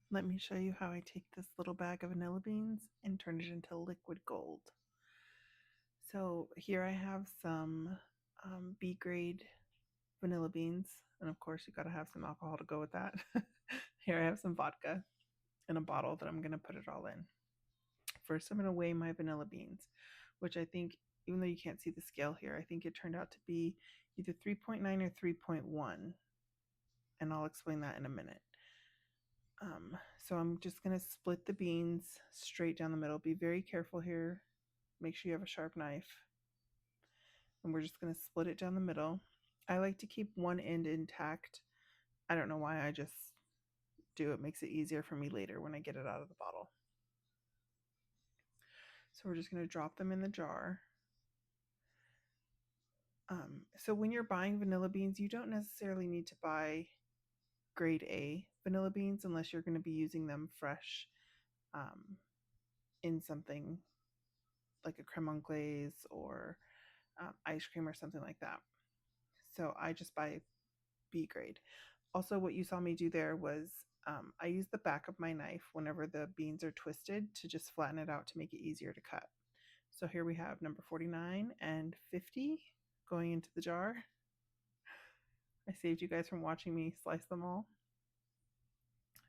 Let me show you how I take this little bag of vanilla beans and turn it into liquid gold. So here I have some B grade vanilla beans, and of course you gotta have some alcohol to go with that. Here I have some vodka in a bottle that I'm gonna put it all in. First I'm gonna weigh my vanilla beans, which I think, even though you can't see the scale here, I think it turned out to be either 3.9 or 3.1, and I'll explain that in a minute. So I'm just going to split the beans straight down the middle. Be very careful here. Make sure you have a sharp knife. And we're just going to split it down the middle. I like to keep one end intact. I don't know why, I just do. It makes it easier for me later when I get it out of the bottle. So we're just going to drop them in the jar. So when you're buying vanilla beans, you don't necessarily need to buy grade A vanilla beans unless you're going to be using them fresh in something like a creme anglaise or ice cream or something like that. So I just buy B grade. Also, what you saw me do there was I use the back of my knife whenever the beans are twisted to just flatten it out to make it easier to cut. So here we have number 49 and 50 going into the jar. I saved you guys from watching me slice them all.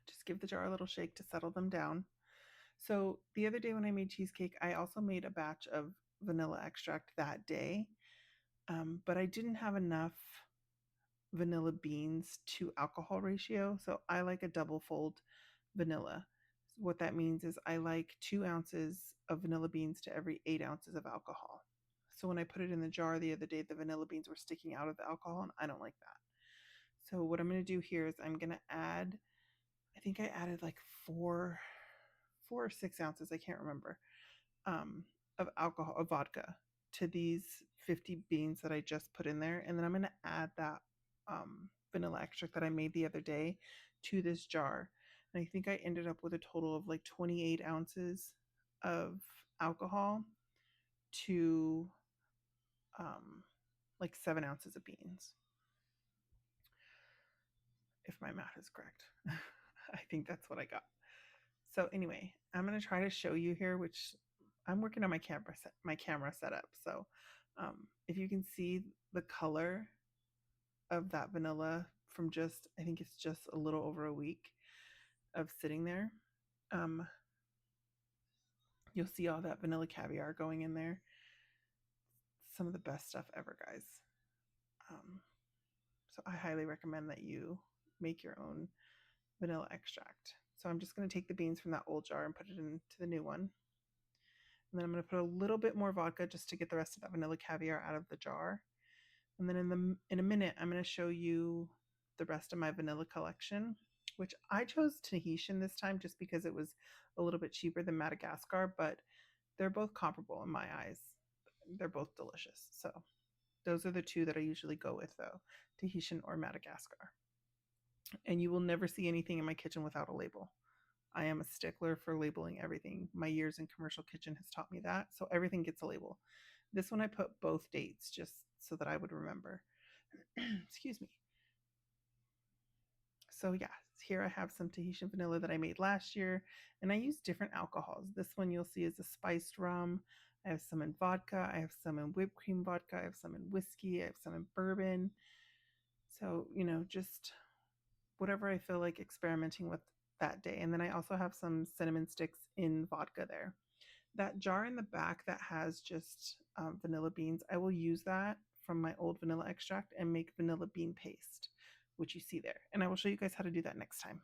Just give the jar a little shake to settle them down. So the other day when I made cheesecake, I also made a batch of vanilla extract that day, but I didn't have enough vanilla beans to alcohol ratio. So I like a double fold vanilla. What that means is I like 2 ounces of vanilla beans to every 8 ounces of alcohol. So when I put it in the jar the other day, the vanilla beans were sticking out of the alcohol, and I don't like that. So what I'm going to do here is I'm going to add, I think I added like 4 or 6 ounces, I can't remember, of alcohol, of vodka to these 50 beans that I just put in there. And then I'm going to add that vanilla extract that I made the other day to this jar. And I think I ended up with a total of like 28 ounces of alcohol to like 7 ounces of beans, if my math is correct. I think that's what I got. So anyway, I'm going to try to show you here, which I'm working on my camera setup. So if you can see the color of that vanilla from just, I think it's just a little over a week of sitting there, um, you'll see all that vanilla caviar going in there. Some of the best stuff ever, guys. Um, so I highly recommend that you make your own vanilla extract. So I'm just going to take the beans from that old jar and put it into the new one. And then I'm going to put a little bit more vodka just to get the rest of that vanilla caviar out of the jar. And then in a minute, I'm going to show you the rest of my vanilla collection, which I chose Tahitian this time just because it was a little bit cheaper than Madagascar, but they're both comparable in my eyes. They're both delicious. So those are the two that I usually go with, though, Tahitian or Madagascar. And you will never see anything in my kitchen without a label. I am a stickler for labeling everything. My years in commercial kitchen has taught me that. So everything gets a label. This one I put both dates just so that I would remember. Excuse me. So yeah, here I have some Tahitian vanilla that I made last year, and I use different alcohols. This one you'll see is a spiced rum. I have some in vodka. I have some in whipped cream vodka. I have some in whiskey. I have some in bourbon. So, just whatever I feel like experimenting with that day. And then I also have some cinnamon sticks in vodka there. That jar in the back that has just vanilla beans, I will use that from my old vanilla extract and make vanilla bean paste, which you see there. And I will show you guys how to do that next time.